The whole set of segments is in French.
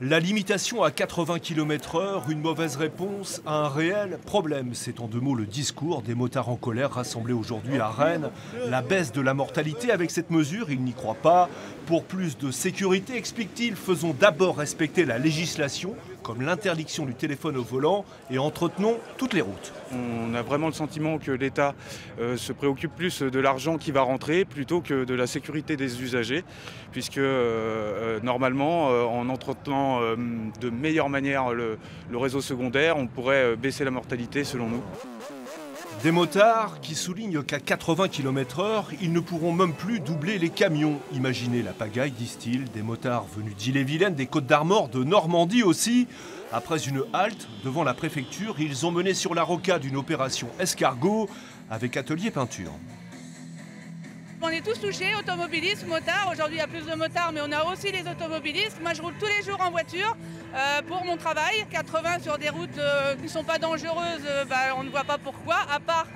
La limitation à 80 km/h, une mauvaise réponse à un réel problème. C'est en deux mots le discours des motards en colère rassemblés aujourd'hui à Rennes. La baisse de la mortalité avec cette mesure, ils n'y croient pas. Pour plus de sécurité, explique-t-il, faisons d'abord respecter la législation, comme l'interdiction du téléphone au volant, et entretenons toutes les routes. On a vraiment le sentiment que l'État se préoccupe plus de l'argent qui va rentrer plutôt que de la sécurité des usagers, puisque normalement, en entretenant de meilleure manière le réseau secondaire, on pourrait baisser la mortalité selon nous. Des motards qui soulignent qu'à 80 km/h, ils ne pourront même plus doubler les camions. Imaginez la pagaille, disent-ils, des motards venus d'Ille-et-Vilaine, des Côtes-d'Armor, de Normandie aussi. Après une halte devant la préfecture, ils ont mené sur la rocade une opération escargot avec atelier peinture. On est tous touchés, automobilistes, motards. Aujourd'hui, il y a plus de motards, mais on a aussi les automobilistes. Moi, je roule tous les jours en voiture pour mon travail. 80 sur des routes qui ne sont pas dangereuses, on ne voit pas pourquoi, à part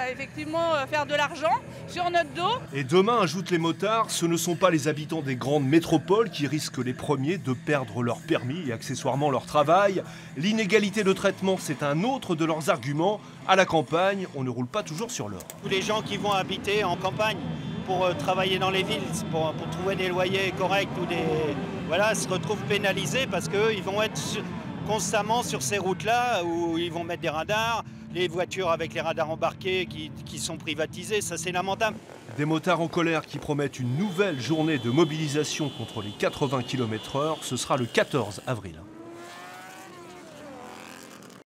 effectivement faire de l'argent sur notre dos. Et demain, ajoutent les motards, ce ne sont pas les habitants des grandes métropoles qui risquent les premiers de perdre leur permis et accessoirement leur travail. L'inégalité de traitement, c'est un autre de leurs arguments. À la campagne, on ne roule pas toujours sur l'or. Tous les gens qui vont habiter en campagne pour travailler dans les villes, pour trouver des loyers corrects ou se retrouvent pénalisés parce qu'ils vont être constamment sur ces routes-là où ils vont mettre des radars, les voitures avec les radars embarqués qui sont privatisées, ça c'est lamentable. Des motards en colère qui promettent une nouvelle journée de mobilisation contre les 80 km/h, ce sera le 14 avril.